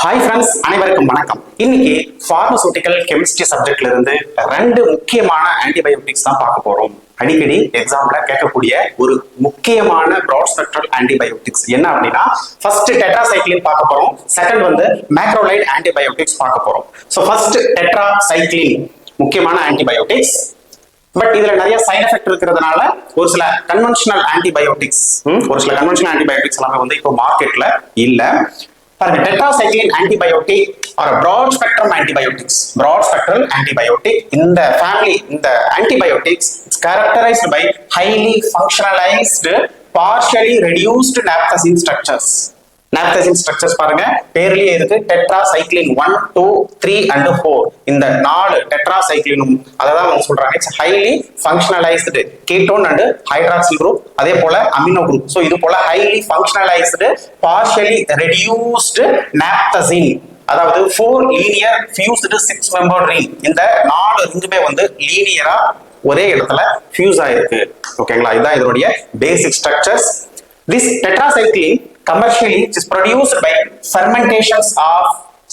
Hi friends, அனைவருக்கும் வணக்கம். இன்னைக்கு பார்மசூட்டிக்கல் கெமிஸ்ட்ரி சப்ஜெக்ட்ல இருந்து ரெண்டு முக்கியமான ஆன்டிபயோட்டிக்ஸ் தான் பார்க்க போறோம். அடிக்கடி எக்ஸாம்ல கேட்கக்கூடிய ஒரு முக்கியமான பிராட் ஸ்பெக்ட்ரல் ஆன்டிபயோட்டிக்ஸ் என்ன அப்படின்னா, ஃபர்ஸ்ட் டெட்ராசைக்ளின் பார்க்க போறோம், செகண்ட் வந்து மேக்ரோலைட் ஆன்டிபயோட்டிக்ஸ் பார்க்க போறோம். ஸோ ஃபர்ஸ்ட் டெட்ராசைக்ளின் முக்கியமான ஆன்டிபயோட்டிக்ஸ். பட் இதுல நிறைய சைட் எஃபெக்ட் இருக்கிறதுனால ஒரு சில கன்வென்ஷனல் ஆன்டிபயோட்டிக்ஸ் எல்லாமே வந்து இப்போ மார்க்கெட்ல இல்ல. பாருங்க, tetracycline antibiotic are broad spectrum antibiotics. broad spectral antibiotic இந்த ஃபேமிலி, இந்த antibiotics it's characterized by highly functionalized partially reduced naphthalene structures. naphthalene structures பாருங்க, பேர்லயே இருக்கு. டெட்ராசைக்ளின் 1, 2, 3 and 4 இந்த 4 டெட்ராசைக்ளினும் அததான் அவங்க சொல்றாங்க. It's highly functionalised ketone and hydroxyl group, அதே போல அமினோ குரூப். சோ இது போல highly functionalised partially reduced naphthacene, அதாவது 4 லீனியர் ஃபியூஸ்டு 6 மெம்பர் ரிங். இந்த 4 ரிங்குமே வந்து லீனியரா ஒரே இடத்துல ஃபியூஸ் ஆயிருக்கு. ஓகேங்களா, இதுதான் இதனுடைய பேசிக் structures. This tetracycline commercially is produced by fermentations of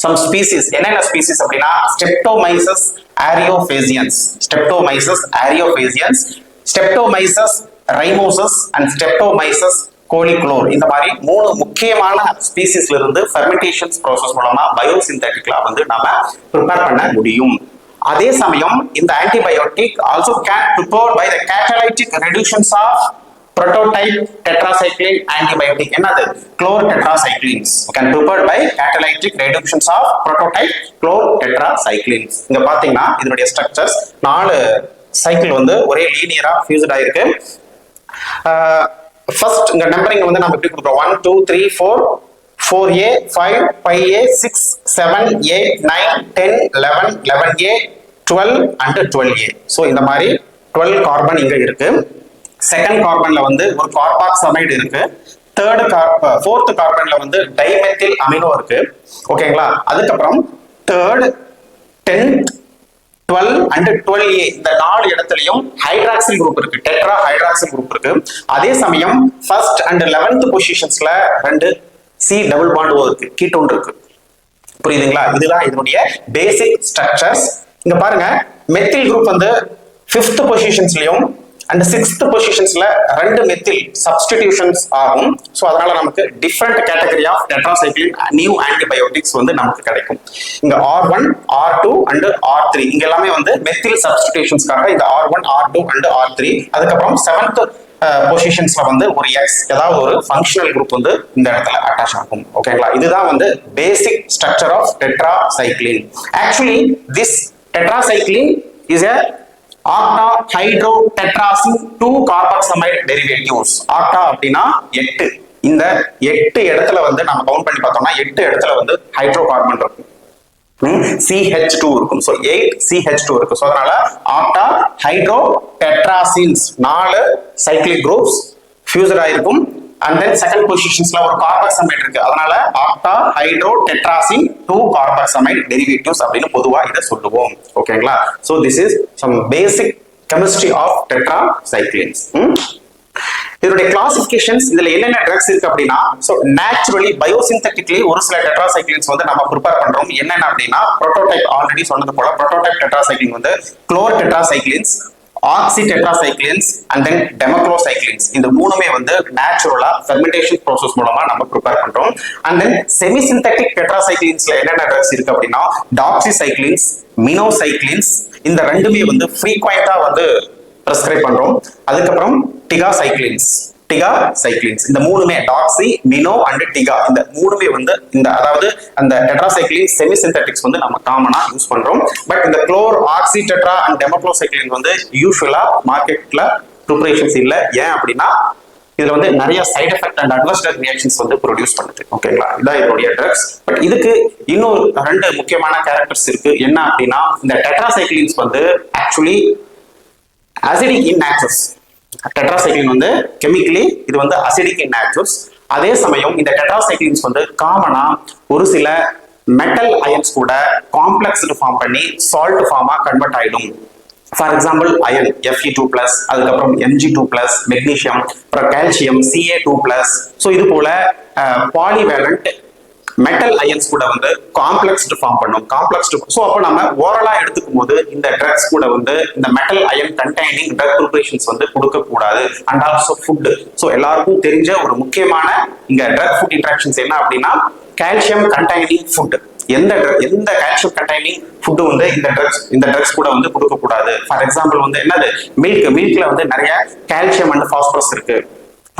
some species. என்னென்ன ஸ்பீசிஸ் அப்படின்னா, Streptomyces areophagians, Streptomyces rhymosus and Streptomyces கோலிக்ளோர். இந்த மாதிரி 3 முக்கியமான ஸ்பீசிஸ்ல இருந்து ஃபெர்மெண்டேஷன்ஸ் ப்ராசஸ் மூலமா பயோசிந்தட்டிக்லா வந்து நாம ப்ரிப்பேர் பண்ண முடியும். அதே சமயம் இந்த antibiotic also can prepared by the catalytic reductions of prototype tetracycline antibiotic. என்னது? chlortetracyclines can prepared by catalytic reductions of prototype chlortetracyclines. இங்க பாத்தீங்கன்னா இதனுடைய ஸ்ட்ரக்சர்ஸ் 4 சைக்கிள் வந்து ஒரே லீனியரா ஃபியூஸ்ட் ஆயிருக்கு. ஃபர்ஸ்ட் இங்க நம்பரிங் வந்து நம்ம எப்படி கொடுக்குறோம், 1 2 3 4 4A 5 5A 6 7A 9 10 11 11A 12 and 12A. So இந்த மாதிரி 12 கார்பன் இங்க இருக்கு. செகண்ட் கார்பன்ல வந்து ஒரு கார்பாக்சமைடு இருக்கு. ஃபோர்த் கார்பன்ல வந்து டைமெத்தில் அமினோ இருக்கு. ஓகேங்களா, அதுக்கப்புறம் தேர்ட் 10th 12 and 12A இந்த 4 இடத்துலயும் ஹைட்ராக்சில் குரூப் இருக்கு, டெட்ரா ஹைட்ராக்சில் குரூப் இருக்கு. அதே சமயம் ஃபர்ஸ்ட் அண்ட் 11th பொசிஷன்ஸ்ல 2 C டபுள் பாண்ட் O இருக்கு, கீட்டோன் இருக்கு. புரியுதுங்களா? இதுதான் இதனுடைய பேசிக் ஸ்ட்ரக்சர்ஸ். இங்க பாருங்க, மெத்தில் குரூப் வந்து 5th பொசிஷன்ஸ்லயும் அண்ட் 6th பொசிஷன்ஸ்ல 2 மெத்தில் சப்ஸ்டிடியூஷன்ஸ் ஆகும். சோ அதனால நமக்கு different category of tetracycline new antibiotics வந்து நமக்கு கிடைக்கும். இங்க R1 R2 and R3 இங்க எல்லாமே வந்து மெத்தில் சப்ஸ்டிடியூஷன்ஸ்க்காக இந்த R1 R2 and R3. அதுக்கப்புறம் 7th பொசிஷன்ஸ்ல வந்து ஒரு X ஏதாவது ஒரு ஃபங்க்ஷனல் குரூப் வந்து இந்த இடத்துல அட்டாச் ஆகும். ஓகேங்களா, இதுதான் வந்து basic structure of tetracycline. Actually this tetracycline is a octahydrotetracyl 2 carboxamide derivatives. octa அப்படினா 8. இந்த 8 இடத்துல வந்து நம்ம கவுண்ட் பண்ணி பார்த்தோம்னா 8 இடத்துல வந்து ஹைட்ரோகார்பன் இருக்கும், CH2 இருக்கும். சோ 8 CH2 இருக்கு. சோ அதனால octahydrotetracyls 4 சைக்ளிக் குரூப்ஸ் ஃபியூஸ்ட் ஆயிருக்கும். and then second positionsல ஒரு கார்பாக்சமைடு இருக்கு. அதனால octahydrotetracyl 2 carboxamide derivatives அப்படின்னு பொதுவா இத சொல்லுவோம். ஓகேங்களா, so this is some basic chemistry of tetracyclines. இதோட கிளாசிஃபிகேஷன்ஸ், இதுல என்னென்ன ட்ரக்ஸ் இருக்கு அப்படின்னா, சோ நேச்சுரலி பயோசிந்தட்டிக்லி ஒரு சில டெட்ராசைக்ளின்ஸ் வந்து நம்ம ப்ரிப்பேர் பண்றோம். என்னென்ன அப்படின்னா, புரோட்டோடைப் ஆல்ரெடி சொன்னது போல புரோட்டோடைப் டெட்ராசைக்ளின் வந்து குளோர் tetracyclines, oxy tetracyclines and then டெமக்ளோசைக்ளின்ஸ். இந்த மூணுமே வந்து நேச்சுரலா ஃபெர்மெண்டேஷன் ப்ராசஸ் மூலமா நம்ம ப்ரிப்பேர் பண்றோம். அண்ட் தென் செமி சிந்தட்டிக் டெட்ராசைக்ளின்ஸ்ல என்னென்ன ட்ரக்ஸ் இருக்கு அப்படின்னா, டாக்ஸிசைக்ளின்ஸ், மினோசைக்ளின்ஸ். இந்த ரெண்டுமே வந்து ஃப்ரீக்வெண்டா வந்து பிரெஸ்கிரைப் பண்றோம். அதுக்கப்புறம் டிகாசைக்ளின்ஸ் இந்த மூணுமே டாக்ஸி, மினோ அண்ட் டிகா இந்த மூணுமே வந்து இந்த அதாவது அந்த டெட்ராசைக்ளின் செமி சிந்தட்டிக்ஸ் வந்து நம்ம காமனா யூஸ் பண்றோம். பட் இந்த குளோர், ஆக்சி டெட்ரா அண்ட் டெமக்ளோசைக்ளின் வந்து யூசுவலா மார்க்கெட்ல ப்ரிப்பரேஷன்ஸ் இல்ல. ஏன் அப்படின்னா இதுல வந்து நிறைய side effect and adverse reactions வந்து ப்ரொடியூஸ் பண்ணுது. ஓகேங்களா, இதான் இதோடைய ட்ரக்ஸ். பட் இதுக்கு இன்னொரு 2 முக்கியமான கேரக்டர்ஸ் இருக்கு. என்ன அப்படின்னா, இந்த டெட்ராசைக்ளின்ஸ் வந்து actually acidic in natures. Tetracycline வந்து கெமிக்கலி இது வந்து அசிடிக் இன் நேச்சர்ஸ். அதே சமயம் இந்த டெட்ராசைக்ளின்ஸ் வந்து காமனா ஒரு சில மெட்டல் அயன்ஸ் கூட காம்ப்ளெக்ஸ் ஃபார்ம் பண்ணி சால்ட் ஃபார்மா கன்வெர்ட் ஆயிடும். ஃபார் எக்ஸாம்பிள் அயன் Fe2+, அதுக்கப்புறம் Mg2+, மெக்னீசியம், அப்புறம் கால்சியம் Ca2+. ஸோ இது போல பாலிவேலண்ட் மெட்டல் அயன்ஸ் கூட வந்து காம்ப்ளெக்ஸ் ஃபார்ம் பண்ணும். ஸோ அப்போ நம்ம ஓரலா எடுத்துக்கும் போது இந்த ட்ரக்ஸ் கூட வந்து இந்த metal ion containing drug preparations வந்து கொடுக்க கூடாது. And also food. ஸோ எல்லாருக்கும் தெரிஞ்ச ஒரு முக்கியமான இங்க ட்ரக் ஃபுட் இன்ட்ராக்ஷன்ஸ் என்ன அப்படின்னா கால்சியம் கண்டைனிங் ஃபுட். எந்த கால்சியம் கண்டைனிங் ஃபுட் வந்து இந்த ட்ரக்ஸ் கூட வந்து கொடுக்க கூடாது. ஃபார் எக்ஸாம்பிள் வந்து என்னது மில்க்ல வந்து நிறைய கால்சியம் அண்ட் பாஸ்பரஸ் இருக்கு.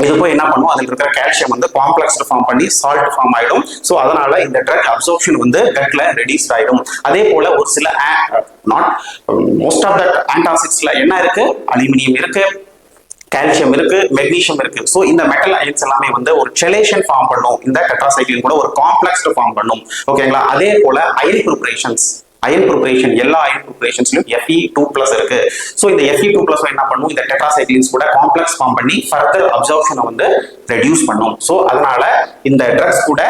இது போய் என்ன பண்ணும், அதில் இருக்கிற கால்சியம் வந்து காம்ப்ளெக்ஸ் ஃபார்ம் பண்ணி சால்ட் ஃபார்ம் ஆயிடும். ஸோ அதனால இந்த ட்ரக் அப்சர்ப்ஷன் வந்து கட்ல ரெடியூஸ் ஆயிடும். அதே போல ஒரு சில மோஸ்ட் ஆஃப் த ஆன்டாசிட்ஸ்ல என்ன இருக்கு, அலுமினியம் இருக்கு, கால்சியம் இருக்கு, மெக்னீசியம் இருக்கு. ஸோ இந்த மெட்டல் அயன்ஸ் எல்லாமே வந்து ஒரு செலேஷன் ஃபார்ம் பண்ணும். இந்த டெட்ராசைக்ளின் கூட ஒரு காம்ப்ளெக்ஸ் ஃபார்ம் பண்ணும். ஓகேங்களா. அதே போல அயன் ப்ரிப்பரேஷன்ஸ், எல்லா அயன் ப்ரிப்பரேஷன்ஸ்லயும் Fe2+ இருக்கு. சோ இந்த Fe2+ என்ன பண்ணும், இந்த டெட்ராசைக்ளின்ஸ் கூட காம்ப்ளெக்ஸ் ஃபார்ம் பண்ணி ஃபர்தர் அப்சர்ப்ஷனை வந்து ரெடியூஸ் பண்ணும். சோ அதனால இந்த ட்ரக்ஸ் கூட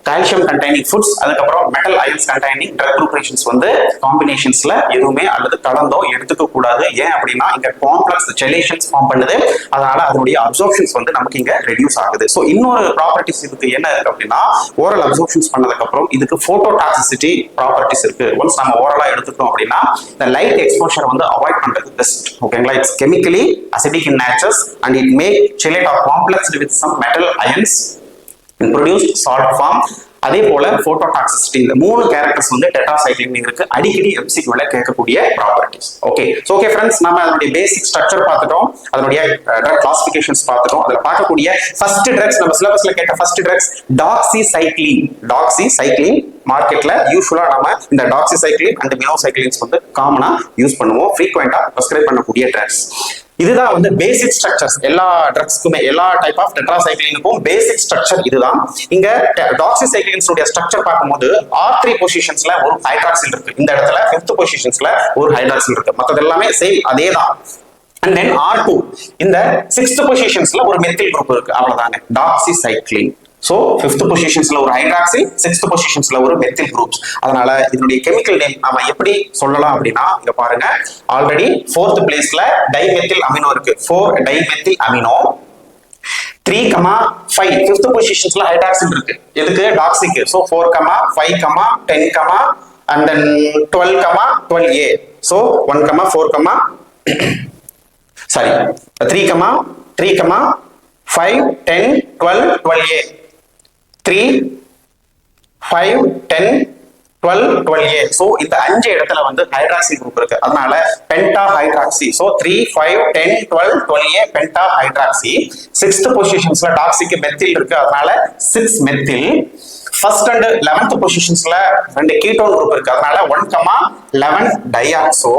கால்சியம் கண்டைனிங் ஃபுட்ஸ், அதுக்கப்புறம் metal ions containing drug preparations வந்து காம்பினேஷன்ஸ்ல எதுவுமே அல்லது கலந்தோ எடுத்துக்க கூடாது. ஏன் அப்படின்னா இங்க காம்ப்ளெக்ஸ் செலேஷன்ஸ் ஃபார்ம் பண்ணுது. அதனால அதனுடைய அப்சர்ப்ஷன்ஸ் வந்து நமக்கு இங்க ரெடியூஸ் ஆகுது. ஸோ இன்னொரு ப்ராப்பர்ட்டிஸ் இதுக்கு என்ன இருக்கு அப்படின்னா, ஓரல் அப்சர்ப்ஷன்ஸ் பண்ணதுக்கு அப்புறம் இதுக்கு போட்டோடாக்சிசிட்டி ப்ராப்பர்ட்டிஸ் இருக்கு. ஒன்ஸ் நம்ம ஓரலா எடுத்துட்டோம் அப்படின்னா இந்த லைட் எக்ஸ்போஷர் வந்து அவாய்ட் பண்றது பெஸ்ட். ஓகேங்களா. It's chemically acidic in natures and it make chelate or complexed with some metal ions and produce salt form. அதே போல போட்டோடாக்சிசிட்டி, இந்த 3 கேரக்டர்ஸ் வந்து டெட்ராசைக்ளின் இருக்கு. அடிக்கடி எம்சிக்யூல கேட்கக்கூடிய ப்ராப்பர்ட்டிஸ். ஓகே ஃப்ரெண்ட்ஸ், நம்ம அதனுடைய பேசிக் ஸ்ட்ரக்சர் பார்த்துட்டோம், அதனுடைய ட்ரக் கிளாசிஃபிகேஷன்ஸ் பார்த்துட்டோம். அதுல பார்க்கக்கூடிய ஃபர்ஸ்ட் ட்ரக்ஸ், நம்ம சிலபஸ்ல கேட்ட ஃபர்ஸ்ட் ட்ரக்ஸ் டாக்ஸிசைக்ளின். மார்க்கெட்ல யூசுவலா நம்ம இந்த டாக்ஸிசைக்ளின் அண்ட் மினோசைக்ளின்ஸ் வந்து காமனா யூஸ் பண்ணுவோம், ஃப்ரீக்வெண்டா பிரெஸ்கிரைப் பண்ணக்கூடிய ட்ரக்ஸ். இதுதான் வந்து பேசிக் ஸ்ட்ரக்சர்ஸ். எல்லா ட்ரக்ஸ்க்குமே, எல்லா டைப் ஆஃப் டெட்ராசைக்ளினுக்கும் பேசிக் ஸ்ட்ரக்சர் இதுதான். இங்க டாக்ஸிசைக்ளின்ஸ் உடைய ஸ்ட்ரக்சர் பார்க்கும்போது R3 பொசிஷன்ஸ்ல ஒரு ஹைட்ராக்சில் இருக்கு. இந்த இடத்துல 5th பொசிஷன்ஸ்ல ஒரு ஹைட்ராக்சில் இருக்கு. மற்றது எல்லாமே சேம், அதே தான். And then R2 இந்த 6th பொசிஷன்ஸ்ல ஒரு மெத்தில் குரூப் இருக்கு. அவ்வளவுதானே டாக்ஸிசைக்ளின். சோ 5th பொசிஷன்ஸ்ல ஒரு ஹைட்ராக்சில், 6th பொசிஷன்ஸ்ல ஒரு மெத்தில் குரூப்ஸ். அதனால இதனுடைய கெமிக்கல் நேம் நாம எப்படி சொல்லலாம் அப்படின்னா, இங்க பாருங்க, ஆல்ரெடி 4th பிளேஸ்ல டைமெத்தில் அமினோ இருக்கு. 4 டைமெத்தில் அமினோ. 3,5 5th பொசிஷன்ஸ்ல ஹைட்ராக்சில் இருக்கு. எதுக்கு, டாக்ஸிக்கு. So 4, 5, 10, and then 12, 12A. so 1, 4, 3, 5, 10, 12, 12A. 3, 5, 10, 12, 12A. So இந்த 5 இடத்துல வந்து ஹைட்ராக்சி குரூப் இருக்கு. அதனால penta hydroxy. So 3, 5, 10, 12, 12A penta hydroxy. 6th பொசிஷன்ஸ்ல டாக்ஸிக்கு மெத்தில் இருக்கு. அதனால 6 மெத்தில். ஃபர்ஸ்ட் அண்ட் 11th பொசிஷன்ஸ்ல 2 கீட்டோன் குரூப் இருக்கு. அதனால 1,11 டையாக்சோ.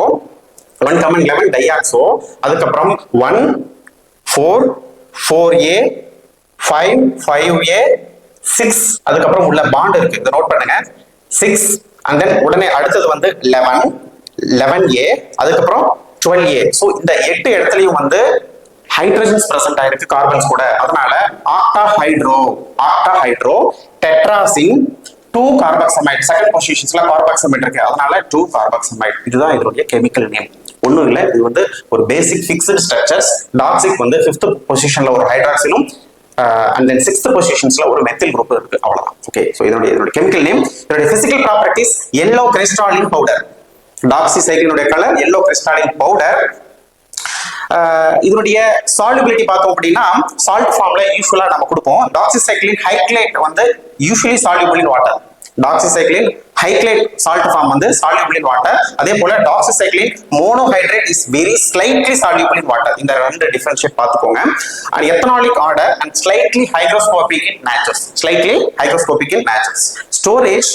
1,11 டையாக்சோ. அதுக்கப்புறம் 1, 4, 4A, 5, 5A, 6. அதுக்கப்புறம் உள்ள பாண்ட் இருக்கு, இதை நோட் பண்ணுங்க. 6 and then உடனே அடுத்தது வந்து 11, 11A, அதுக்கப்புறம் 12A. சோ இந்த 8 இடத்துலயும் வந்து ஹைட்ரஜன்ஸ் பிரசன்ட் ஆயிருக்கு கார்பன்ஸ் கூட. அதனால ஆக்டாஹைட்ரோ டெட்ராசின் 2 கார்பாக்சமைட். செகண்ட் பொசிஷன்ஸ்ல கார்பாக்சமைட் இருக்கு. அதனால 2 கார்பாக்சமைட். இதுதான் இதனுடைய கெமிக்கல் நேம். ஒண்ணும் இல்ல, இது வந்து ஒரு பேசிக் ஃபிக்ஸ்டு ஸ்ட்ரக்சர்ஸ். டாக்ஸிக் வந்து 5th பொசிஷன்ல ஒரு ஹைட்ராக்சிலும் and then 6th பொசிஷன்ஸ்ல ஒரு மெத்தில் குரூப் இருக்கு. அவ்வளவுதான். ஓகே. சோ இதனுடைய கெமிக்கல் நேம். இதனுடைய physical properties yellow crystalline powder. டாக்ஸிசைக்ளினுடைய கலர் yellow crystalline powder. இதனுடைய சால்யுபிலிட்டி பார்த்தோம் அப்படின்னா சால்ட் ஃபார்ம்ல யூசுவலா நம்ம கொடுப்போம். டாக்ஸிசைக்ளின் ஹைக்ளேட் வந்து usually soluble in water. Doxycycline hyclate salt form வந்து சால்யுபிள் இன் வாட்டர். அதே போல doxycycline monohydrate is very slightly soluble in water. இந்த 2 டிஃபரன்ஷியேட் பார்த்துக்கோங்க. And ethanolic order and slightly hygroscopic in natures. Storage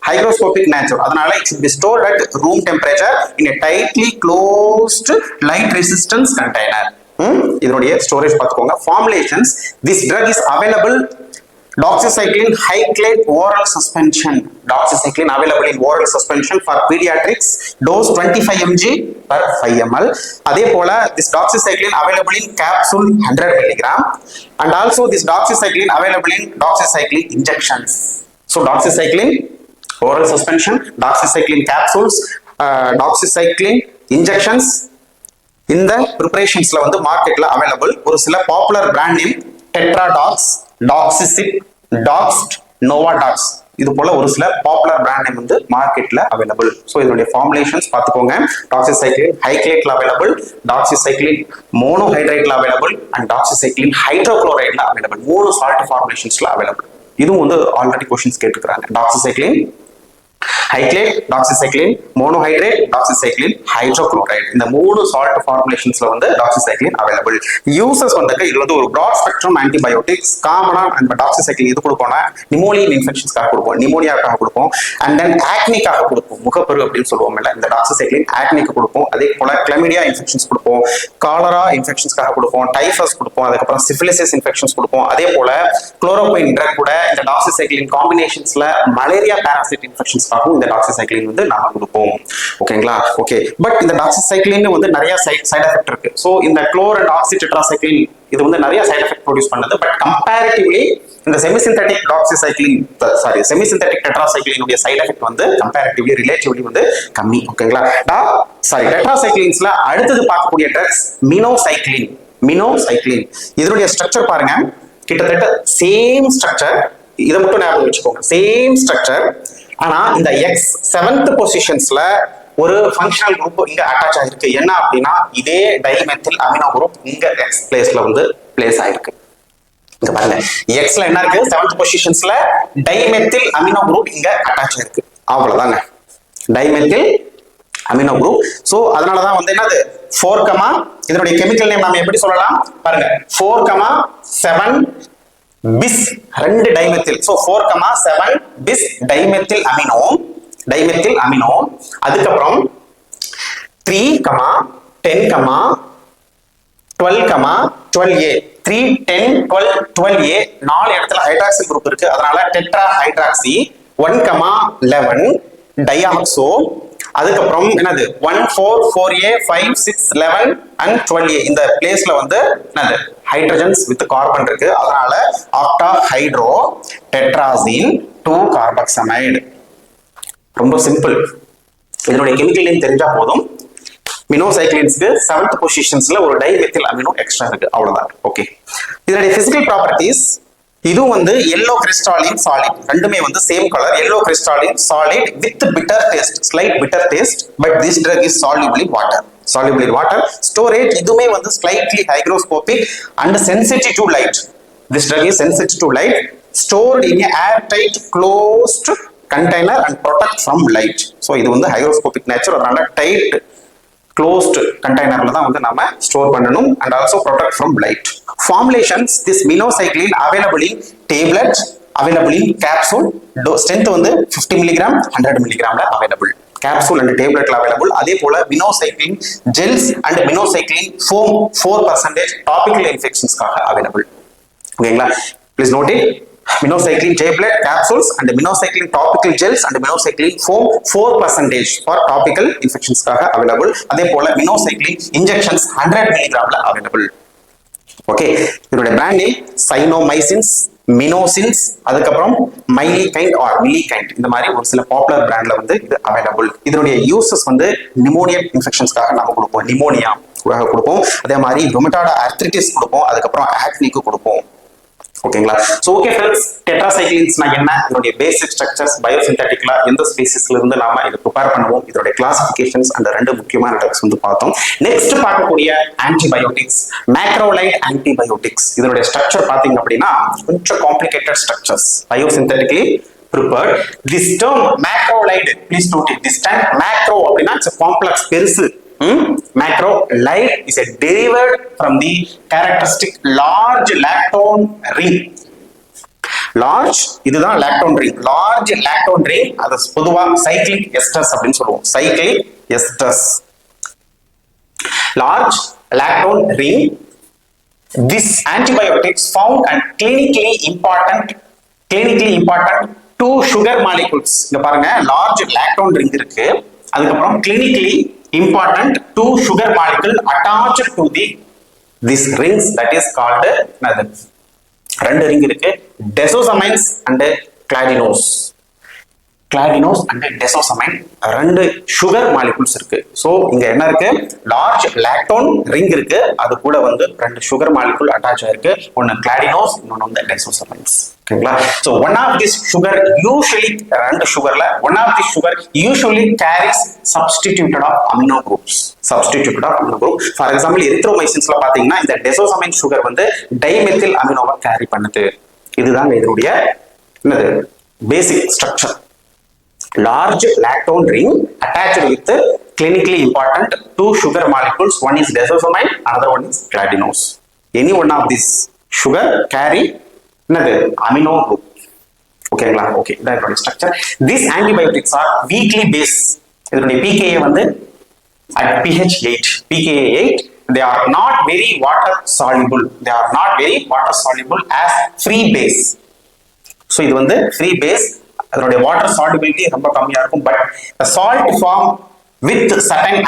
hygroscopic nature. அதனால it should be stored at room temperature in a tightly closed light resistance container. இதனுடைய storage பார்த்துக்கோங்க. Formulations, this drug is available doxycycline hyclate oral suspension. Doxycycline available in oral suspension for pediatrics, dose 25 mg per 5 ml. அதே போல this doxycycline available in capsule 100 mg and also this doxycycline available in doxycycline injections. So doxycycline oral suspension, doxycycline capsules, doxycycline injections இந்த preparations-ல வந்து மார்க்கெட்ல available. ஒரு சில popular brand name Tetradox, Doxicip, Doxt, Novadox. இது போல ஒரு சில பாப்புலர் பிராண்ட் நேம் வந்து மார்க்கெட்ல அவைலபிள். ஸோ இதனுடைய ஃபார்முலேஷன்ஸ் பார்த்துக்கோங்க. டாக்ஸிசைக்ளின் ஹைக்ளேட்ல அவைலபிள், டாக்ஸிசைக்ளின் மோனோஹைட்ரேட்ல அவைலபிள் அண்ட் டாக்ஸிசைக்ளின் ஹைட்ரோகுளோரைட்ல அவைலபிள். 3 சால்ட் ஃபார்முலேஷன்ஸ்ல அவைலபிள். இதுவும் வந்து ஆல்ரெடி கொஸ்டின்ஸ் கேட்டுக்கிறாங்க. Doxycycline hyclate, doxycycline monohydrate, doxycycline hydrochloride, இந்த 3 சால்ட் ஃபார்முலேஷன்ஸ்ல வந்து டாக்ஸிசைக்ளின் அவைலபிள். யூசஸ் வந்து இது வந்து ஒரு பிராட் ஸ்பெக்ட்ரம் ஆன்டிபயோட்டிக்ஸ். காமனா நம்ம டாக்ஸிசைக்ளின் இது கொடுப்போம்னா நிமோனியல் இன்ஃபெக்ஷன்ஸ்க்காக கொடுப்போம், நிமோனியாக்காக கொடுப்போம், அண்ட் தென் ஆக்னிக்காக கொடுப்போம், முகப்பரு அப்படின்னு சொல்லுவோம் இல்ல, இந்த டாக்ஸிசைக்ளின் ஆக்னிக்கு கொடுப்போம். அதே போல கிளமிடியா இன்ஃபெக்ஷன்ஸ் கொடுப்போம், காலரா இன்ஃபெக்ஷன்ஸ்க்காக கொடுப்போம், டைஃபஸ் கொடுப்போம், அதுக்கப்புறம் சிஃபிலிசிஸ் இன்ஃபெக்ஷன்ஸ் கொடுப்போம். அதே போல குளோரோகுயின் ட்ரக் கூட இந்த டாக்ஸிசைக்ளின் காம்பினேஷன்ஸ்ல மலேரியா பாராசைட் இன்ஃபெக்ஷன்ஸ்க்காகவும் இந்த டாக்ஸிசைக்ளின் வந்து நாம கொடுப்போம். ஓகேங்களா? ஓகே. பட் இந்த டாக்ஸிசைக்ளின் வந்து நிறைய சைடு எஃபெக்ட் இருக்கு. சோ இந்த குளோர் அண்ட் ஆக்சி டெட்ராசைக்ளின் இது வந்து நிறைய சைடு எஃபெக்ட் ப்ரொடியூஸ் பண்ணுது. பட் கம்பேரிட்டிவ்லி இந்த செமிசிந்தெடிக் டெட்ராசைக்ளின் உடைய சைடு எஃபெக்ட் வந்து கம்பேரிட்டிவ்லி ரிலேட்டிவ்லி வந்து கம்மி. ஓகேங்களா? டெட்ராசைக்ளின்ஸ்ல அடுத்தது பார்க்கக்கூடிய ட்ரக்ஸ் மினோசைக்ளின். இதனுடைய ஸ்ட்ரக்சர் பாருங்க, கிட்டத்தட்ட சேம் ஸ்ட்ரக்சர். இதை மட்டும் ஞாபகம் வச்சுக்கோங்க, சேம் ஸ்ட்ரக்சர். ஆனா இந்த எக்ஸ் 7th பொசிஷன்ஸ்ல ஒரு ஃபங்க்ஷனல் குரூப் இங்க அட்டாச் ஆயிருக்கு. என்ன அப்படின்னா இதே டைமெத்தில் அமினோ குரூப் இங்க எக்ஸ் பிளேஸ்ல வந்து பிளேஸ் ஆயிருக்கு. இங்க பாருங்க, எக்ஸ்ல என்ன இருக்கு, 7th பொசிஷன்ஸ்ல டைமெத்தில் அமினோ குரூப் இங்க அட்டாச் ஆயிருக்கு. அவ்வளவுதாங்க, டைமெத்தில் அமினோ குரூப். சோ அதனாலதான் வந்து என்னது 4, இதனுடைய கெமிக்கல் நேம் நாம எப்படி சொல்லலாம் பாருங்க, 4,7 பிஸ் 2 டைமெத்தில். சோ 4,7 பிஸ் டைமெத்தில் அமினோ. அதுக்கப்புறம் 3, 10, 12, 12A. 3, 10, 12, 12A 4 இடத்துல ஹைட்ராக்சில் குரூப் இருக்கு. அதனால டெட்ரா ஹைட்ராக்சி. 1, 11 டையாக்சோ. அதுக்கப்புறம் என்னது 1, 4, 4A, 5, 6, 11 and 12A. இந்த பிளேஸ்ல வந்து என்னது ஹைட்ரஜன்ஸ் வித் கார்பன் இருக்கு. அதனால ஆக்டா ஹைட்ரோ டெட்ராசின் 2 கார்பாக்சமைடு. ரொம்ப சிம்பிள். இதனுடைய கெமிக்கல் நேம் தெரிஞ்சா போதும். மினோசைக்ளின்ஸ்க்கு 7th பொசிஷன்ஸ்ல ஒரு டைமெத்தில் அமினோ எக்ஸ்ட்ரா இருக்கு. அவ்வளவுதான். ஓகே. இதனுடைய பிசிக்கல் ப்ராப்பர்ட்டிஸ், இது வந்து எல்லோ கிறிஸ்டாலின் சாலிட். ரெண்டுமே வந்து same colour, yellow crystalline solid with bitter taste, slight bitter taste, but this drug is soluble in water. Storage இதுமே வந்து slightly hygroscopic and sensitive to light. This drug is sensitive to light, stored in a airtight closed container and protect from light. So இது வந்து hygroscopic nature, அதனால tight closed container-ல தான் வந்து நாம store பண்ணனும் and also protect from light. Formulations, this minocycline available in tablet, available in capsule. Strength வந்து 50 mg, 100 mg available. Capsule and tablet available. அதே போல minocycline gels and minocycline foam 4% topical infections-க்காக available. ஓகேங்களா? Please note it. Minocycline tablet capsules and minocycline topical gels and minocycline foam 4% for topical infections-க்காக available. அதே போல minocycline injections 100 mg available. Okay. இதோட brand name சைனோமைசின்ஸ், மினோசின்ஸ், அதுக்கப்புறம் மைலிகைண்ட் R மிலிகைண்ட். இந்த மாதிரி ஒரு சில popular பிராண்ட்ல வந்து இது அவைலபிள். இதனுடைய யூசஸ் வந்து நிமோனியல் இன்ஃபெக்ஷன்ஸ்க்காக நாம கொடுப்போம், நிமோனியா கொடுப்போம். அதே மாதிரி ருமட்டாய்டு ஆர்த்ரைட்டிஸ் கொடுப்போம், அதுக்கப்புறம் ஆக்னிக்கு கொடுப்போம். ஓகேங்களா? சோ ஓகே फ्रेंड्स, டெட்ராசைக்ளின்ஸ்னா என்ன, இதோட பேசிக் ஸ்ட்ரக்சர்ஸ், பயோசிந்தெடிக்ல எந்த ஸ்பீசிஸ்ல இருந்து நாம இத ப்ரிப்பேர் பண்ணுவோம், இதோட கிளாசிஃபிகேஷன்ஸ் அந்த 2 முக்கியமான ட்ரக்ஸ் வந்து பார்த்தோம். நெக்ஸ்ட் பார்க்கக்கூடிய ஆன்டிபயோட்டிக்ஸ், மேக்ரோலைட் ஆன்டிபயோட்டிக்ஸ். இதோட ஸ்ட்ரக்சர் பாத்தீங்க அப்படின்னா கொஞ்சம் complicated structures, biosynthetically prepared. This term macrolide, please note it, this term macro அப்படினா it's a complex, பெருசு. Macrolide is a derived from the characteristic large lactone ring. Large, இதுதான் lactone ring. Large lactone ring, அது பொதுவா cyclic esters அப்படின்னு சொல்லுவோம். Cyclic esters. Large lactone ring. This antibiotics found and clinically important 2 sugar molecules. இங்க பாருங்க, large lactone ring இருக்கு. அதுக்கப்புறம் clinically important 2 sugar molecule attached to these rings, that is called another. 2 ring இருக்கு, desosamines and cladinos. கிளாடினோஸ் and டெசோசமைன் ரெண்டு sugar molecules இருக்கு. So இங்க என்ன இருக்கு, லார்ஜ் லாக்டோன் ரிங் இருக்கு, அது கூட வந்து ரெண்டு சுகர் மாலிகுல் அட்டாச் ஆயிருக்கு, ஒன்னு கிளாடினோஸ் இன்னொன்னு வந்து டெசோசமைன்ஸ். ஓகேங்களா? So one of this sugar usually ரெண்டு சுகர்ல one of this sugar usually carries substituted of amino groups. Substituted of amino group. For example எரித்ரோமைசின்ஸ்ல பாத்தீங்கன்னா இந்த டெசோசமைன் சுகர் வந்து டைமெத்தில் அமினோவை கேரி பண்ணுது. இதுதான் இதனுடைய என்னது basic structure. Large lactone ring attached with clinically important two sugar molecules. One is desosamine, another one is gladinose. Any one of these sugar carry another amino group. Okay, okay. That is structure. These antibiotics are weakly based. pKa வந்து at pH 8. pKa 8. They are not very water soluble. They are not very water soluble as free base. So இது வந்து free base. அதனுடைய water solubility ரொம்ப கம்மியா இருக்கும். But salt form with certain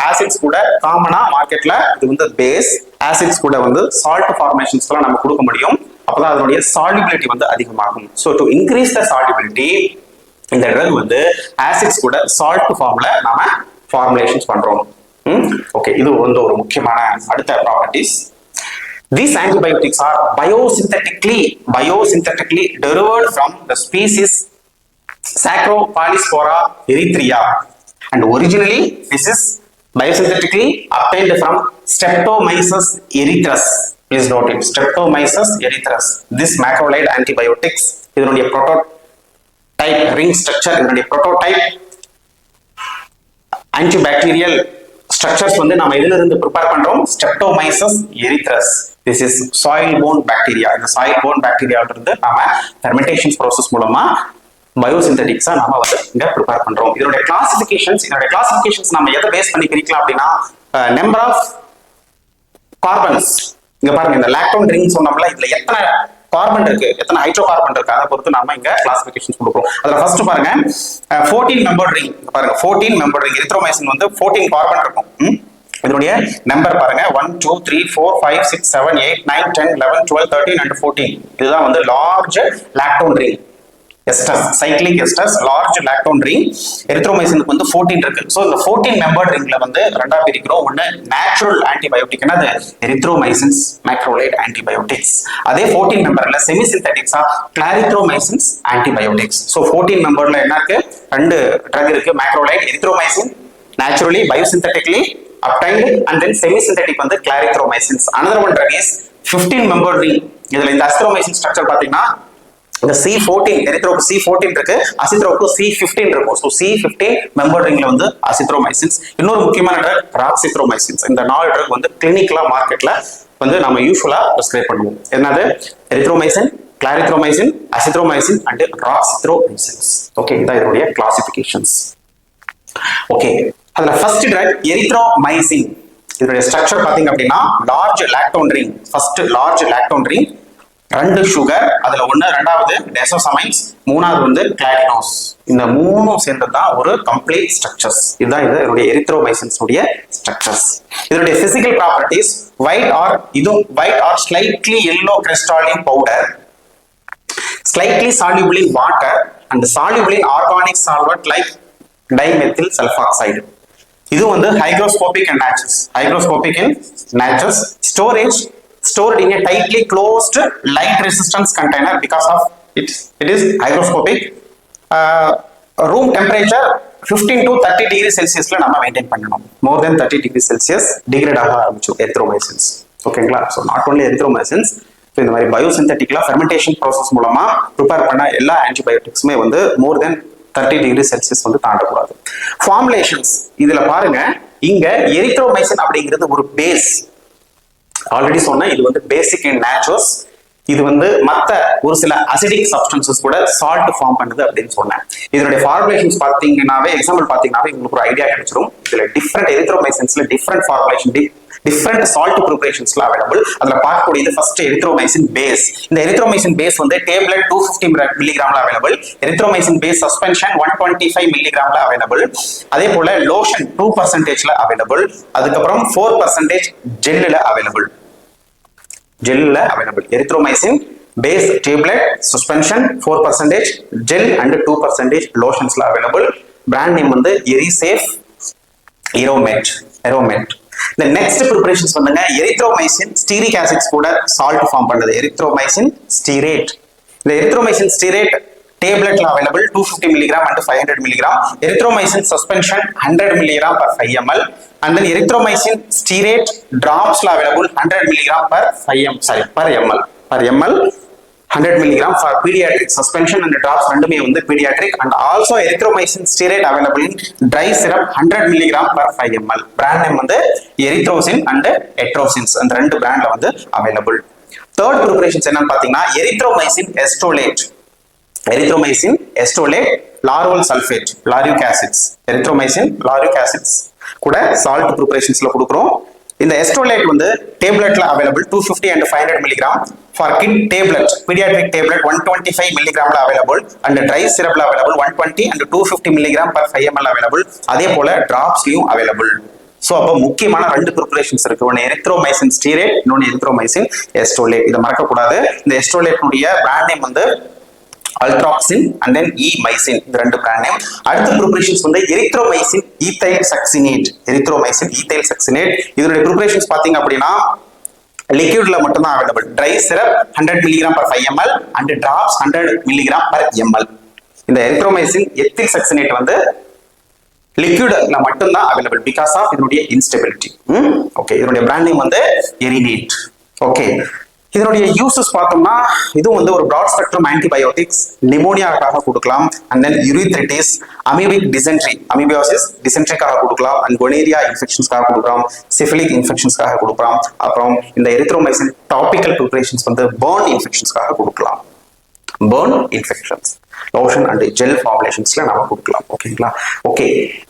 acids கூட காமனா மார்க்கெட்ல இது வந்து பேஸ் ஆசிட்ஸ் கூட வந்து சால்ட் ஃபார்மேஷன்ஸ்லாம் நம்ம கொடுக்க முடியும். அப்பதான் அதனுடைய சால்டிபிலிட்டி வந்து அதிகமாகும். ஸோ டு இன்க்ரீஸ் த சால்டிபிலிட்டி இந்த ட்ரக் வந்து ஆசிட்ஸ் கூட சால்ட் ஃபார்ம்ல நாம ஃபார்முலேஷன்ஸ் பண்றோம். ஓகே, இது வந்து ஒரு முக்கியமான அடுத்த properties. These antibiotics are biosynthetically derived from the species Saccharopolyspora erythrea, and originally this is biosynthetically obtained from Streptomyces erythraeus. Please note it, Streptomyces erythraeus. This macrolide antibiotics இதனுடைய prototype ring structure, இதனுடைய prototype antibacterial structures வந்து நாம எதில இருந்து prepare பண்றோம், Streptomyces erythraeus. This is soil borne bacteria. இந்த soil borne bacteria இருந்து நாம fermentation process மூலமா பயோசிந்தட்டிக்ஸா நாம வந்து இங்க ப்ரிப்பேர் பண்றோம். இதனுடைய கிளாசிபிகேஷன்ஸ் நம்ம எதை பேஸ் பண்ணி பிரிக்கலாம் அப்படின்னா நம்பர் ஆஃப் கார்பன்ஸ். இங்க பாருங்க, இந்த லாக்டோன் ரிங் சொன்னோம்ல, இதுல எத்தனை கார்பன் இருக்கு, எத்தனை ஹைட்ரோ கார்பன் இருக்கு, அதை பொறுத்து நாம இங்க கிளாசிபிகேஷன்ஸ் கொடுப்போம். அதுல ஃபர்ஸ்ட் பாருங்க 14 மெம்பர் ரிங். பாருங்க 14 மெம்பர் ரிங். எரித்ரோமைசின் வந்து 14 கார்பன் இருக்கும். இதனுடைய நம்பர் பாருங்க 1 2 3 4 5 6 7 8 9 10 11 12 13 and 14. இதுதான் வந்து large lactone ring. Esters, cyclic esters, large lactone ring. எரித்ரோமைசினுக்கு வந்து 14 இருக்கு. ஸோ இந்த 14 மெம்பர் ரிங்ல வந்து ரெண்டா பிரிக்கிறோம். ஒன்னு நேச்சுரல் ஆன்டிபயோட்டிக், என்னது எரித்ரோமைசின்ஸ் மேக்ரோலைட் ஆன்டிபயோட்டிக்ஸ். அதே 14 மெம்பர்ல செமிசிந்தட்டிக்ஸா கிளாரித்ரோமைசின்ஸ் ஆன்டிபயோட்டிக்ஸ். ஸோ 14 மெம்பர்ல என்ன இருக்கு, ரெண்டு ட்ரக் இருக்கு, மேக்ரோலைட் erythromycin naturally biosynthetically obtained, and then semisynthetic வந்து clarithromycins. Another one drug is 15 member ring. இதுல இந்த azithromycin structure பாத்தீங்கன்னா இந்த C14 எரித்ரோக்கு C14 இருக்கு, அசித்ரோக்கு C15 இருக்கும். ஸோ C15 மெம்பர் ரிங்ல வந்து அசித்ரோமைசின்ஸ். இன்னொரு முக்கியமான ட்ரக் ராக்சித்ரோமைசின்ஸ். இந்த 4 ட்ரக் வந்து கிளினிக்கலா மார்க்கெட்ல வந்து நம்ம யூஸ்வலா பிரிஸ்கிரைப் பண்ணுவோம். என்னது erythromycin, clarithromycin, azithromycin and roxithromycins. Okay, இதான் இதனுடைய கிளாசிபிகேஷன்ஸ். ஓகே, அதுல ஃபர்ஸ்ட் ட்ரக் எரித்ரோமைசின். இதனுடைய ஸ்ட்ரக்சர் பாத்தீங்க அப்படின்னா large lactone ring. First large lactone ring, ரெண்டு சுகர், அதுல ஒண்ணு ரெண்டாவது டெசோசமைன்ஸ், மூணாவது வந்து கிளாடினோஸ். இந்த மூணும் சேர்ந்தது தான் ஒரு கம்ப்ளீட் ஸ்ட்ரக்சர்ஸ். இதுதான் இதனுடைய எரித்ரோமைசின்ஸ் உடைய ஸ்ட்ரக்சர்ஸ். இதனுடைய physical properties white R slightly yellow crystalline powder, slightly soluble in water and soluble in organic solvent like dimethyl sulfoxide. இது வந்து hygroscopic in natures. Stored in a tightly closed light resistance container because of it is hygroscopic. Room temperature 15 to 30 degrees Celsius ல நம்ம maintain பண்ணணும். more than 30 degrees Celsius degrade ஆக ஆரம்பிச்சு எரித்ரோமைசின்ஸ். ஓகேங்களா? So not only எரித்ரோமைசின்ஸ், இந்த மாதிரி பயோசிந்தட்டிக்ல ஃபெர்மெண்டேஷன் ப்ராசஸ் மூலமா prepare பண்ண எல்லா ஆன்டிபயோட்டிக்ஸுமே வந்து more than 30 degrees Celsius வந்து தாண்டக்கூடாது. ஃபார்முலேஷன்ஸ் இதுல பாருங்க, இங்க எரித்ரோமைசின் அப்படிங்கிறது ஒரு பேஸ். ஆல்ரெடி சொன்ன இது வந்து பேசிக் இன் நேச்சுரல்ஸ். இது வந்து மற்ற ஒரு சில அசிடிக் சப்ஸ்டன்சஸ் கூட சால்ட் ஃபார்ம் பண்ணுது அப்படின்னு சொன்னேன். இதனுடைய ஃபார்முலேஷன்ஸ் பார்த்தீங்கன்னாவே, எக்ஸாம்பிள் பார்த்தீங்கன்னாவே உங்களுக்கு ஒரு ஐடியா கிடைச்சிடும். இதுல டிஃப்ரெண்ட் எரித்ரோமைசின்ஸ்ல டிஃப்ரெண்ட் ஃபார்முலேஷன், டிஃப்ரெண்ட் சால்ட் ப்ரிப்பரேஷன்ஸ்ல அவைலபிள். அதுல பார்க்கக்கூடியது ஃபர்ஸ்ட் எரித்ரோமைசின் பேஸ். இந்த எரித்ரோமைசின் பேஸ் வந்து டேப்லெட் 250 மில்லிகிராம்ல அவைலபிள். எரித்ரோமைசின் பேஸ் சஸ்பென்ஷன் 125 மில்லிகிராம்ல அவைலபிள். அதே போல லோஷன் 2%ல அவைலபிள். அதுக்கப்புறம் 4% ஜெல்லுல available. Erythromycin base tablet, suspension 4%, gel and 2% lotions available. Brand name வந்து Erisafe Aeromet. The next preparations பண்ணுங்க erythromycin stearic acids கூட salt form பண்ணுது erythromycin stearate. The erythromycin stearate tablet available 250 mg and 500 mg. Erythromycin suspension 100 mg per 5 ml. And then erythromycin stearate drops available 100 mg per ml. 100 mg for pediatric suspension and drops ரெண்டுமே வந்து pediatric and also erythromycin stearate available in dry syrup 100 mg per 5 ml. Brand name வந்து erythrocin and etrosins அந்த ரெண்டு பிராண்ட்ல வந்து available. Third preparations என்னன்னு பாத்தீங்கன்னா erythromycin estolate larval sulfate lauric acids erythromycin lauric acids கூட salt preparationsல கொடுக்கிறோம். இந்த estolate வந்து tabletல available 250 and 500 mg. For kid tablet pediatric tablet 125 mg available and dry syrup available 120 and 250 mg per 5 ml available. அதே போல drops-லயும் available. So அப்ப முக்கியமான ரெண்டு preparations இருக்கு. ஒன்னு erythromycin stearate, இன்னொன்னு erythromycin estolate. இத மறக்க கூடாது. இந்த estolate உடைய brand name வந்து Altroxin and then E-mycin இந்த ரெண்டு brand name. அடுத்த preparations வந்து erythromycin ethyl succinate. இதனுடைய preparations பாத்தீங்க அப்படின்னா liquidல மட்டும் தான் available. Dry syrup 100 mg per 5 ml and drops 100 mg per ml. இந்த erythromycin ethyl succinate வந்து liquidல மட்டும் தான் available because of இதனுடைய instability. ஓகே இதனுடைய brand name வந்து Erinate. ஓகே இதனுடைய யூசஸ் பார்த்தோம்னா இது வந்து ஒரு broad spectrum antibiotics நிமோனியாக்காக கொடுக்கலாம் and then urethritis amoebic dysentery amoebiasis dysenteryக்காக கொடுக்கலாம் and gonorrhea infectionsக்காக கொடுக்கலாம் syphilitic infectionsக்காக கொடுக்கலாம் அப்புறம் இந்த erythromycin topical preparations வந்து burn infectionsக்காக கொடுக்கலாம் burn infections lotion and gel formulationsல நாம கொடுக்கலாம் ஓகேங்களா ஓகே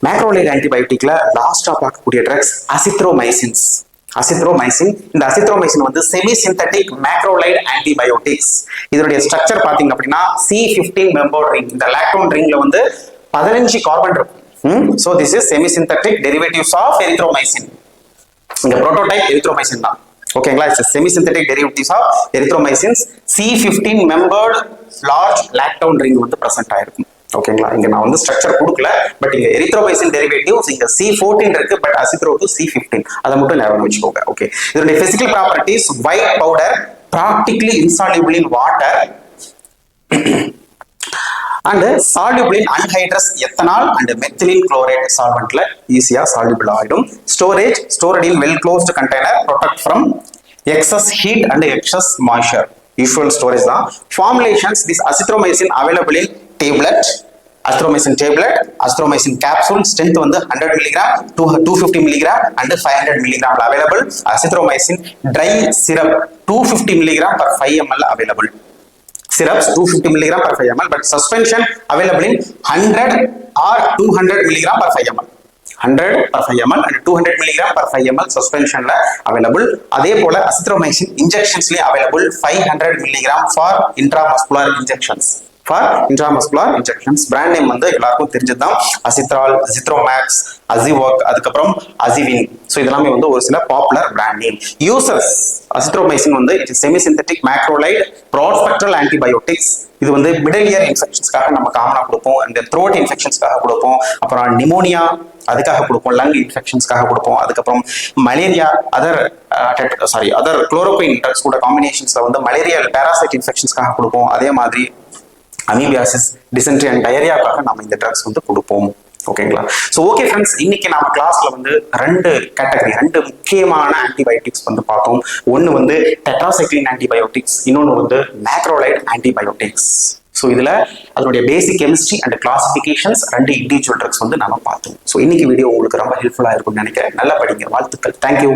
மேக்ரோலைட் ஆன்டிபயோட்டிக்ல லாஸ்டா பார்க்கக்கூடிய ட்ரக்ஸ் அசித்ரோமைசின் இந்த அசித்ரோமைசின் வந்து செமி சிந்தட்டிக் மேக்ரோலைட் ஆன்டிபயோட்டிக்ஸ் இதனுடைய ஸ்ட்ரக்சர் பாத்தீங்க அப்படின்னா C15 மெம்பர் ரிங் இந்த லாக்டோன் ரிங்ல வந்து 15 கார்பன் இருக்கும் so this is semi synthetic derivatives of erythromycin இந்த புரோட்டோடைப் எரித்ரோமைசின் தான் ஓகேங்களா it's semi synthetic derivatives of erythromycins C15 membered large lactone ring வந்து பிரசன்ட் ஆயிருக்கும் ஓகேங்களா இங்க நான் வந்து ஸ்ட்ரக்சர் கொடுக்கல பட் இங்க எரித்ரோமைசின் டெரிவேட்டிவ்ஸ் இங்க C14 இருக்கு பட் அசித்ரோ டு C15 அத மட்டும் ஞாபகம் வச்சுக்கோங்க ஓகே இதோட physical properties white powder practically insoluble in water and soluble in anhydrous ethanol and methylene chloride solventல ஈஸியா soluble ஆயிடும் storage stored in well closed container protect from excess heat and excess moisture usual storage தான் formulations this azithromycin available in tablet azithromycin capsule strength வந்து 100 mg 250 mg and 500 mg available azithromycin dry syrup 250 mg per 5 ml available syrups 250 mg per 5 ml but suspension available in 100 or 200 mg per 5 ml 100 per 5 ml and 200 mg per 5 ml suspension la available அதே போல azithromycin injections ல available 500 mg for intramuscular injections brand name வந்து எல்லாருக்கும் தெரிஞ்சதுதான் Azithral, Azithromax, Azivoc அதுக்கப்புறம் Azivin so இதெல்லாம் வந்து ஒரு சில popular brand name users Azithromycin வந்து it is semi synthetic macrolide broad spectral antibiotics இது வந்து மிடில் இயர் இன்ஃபெக்ஷன்ஸ்க்காக நம்ம காமனா கொடுப்போம் and throat infectionsக்காக கொடுப்போம் அப்புறம் நிமோனியா அதுக்காக கொடுப்போம் லங் இன்ஃபெக்ஷன்ஸ்க்காக கொடுப்போம் அதுக்கப்புறம் மலேரியா அதர் குளோரோகுயின் ட்ரக்ஸ் கூட காம்பினேஷன்ஸ்ல வந்து மலேரியல் பாராசைட் இன்ஃபெக்ஷன்ஸ்க்காக கொடுப்போம் அதே மாதிரி அமீபியாசிஸ் டிசென்ட்ரி அண்ட் டயரியாக்காக நம்ம இந்த ட்ரக்ஸ் வந்து கொடுப்போம் ஓகேங்களா சோ ஓகே ஃப்ரெண்ட்ஸ் இன்னைக்கு நம்ம கிளாஸ்ல வந்து ரெண்டு முக்கியமான ஆன்டிபயோட்டிக்ஸ் வந்து பார்த்தோம் ஒன்னு வந்து டெட்ராசைக்ளின் ஆன்டிபயோட்டிக்ஸ் இன்னொன்னு வந்து மேக்ரோலைட் ஆன்டிபயோட்டிக்ஸ் சோ இதுல அதனுடைய பேசிக் கெமிஸ்ட்ரி அண்ட் கிளாசிபிகேஷன்ஸ் ரெண்டு இண்டிவிஜுவல் ட்ரக்ஸ் வந்து நாம பார்த்தோம் சோ இன்னைக்கு வீடியோ உங்களுக்கு ரொம்ப ஹெல்ப்ஃபுல்லா இருக்கும்னு நினைக்கிறேன் நல்லா படிங்க வாழ்த்துக்கள் தேங்க்யூ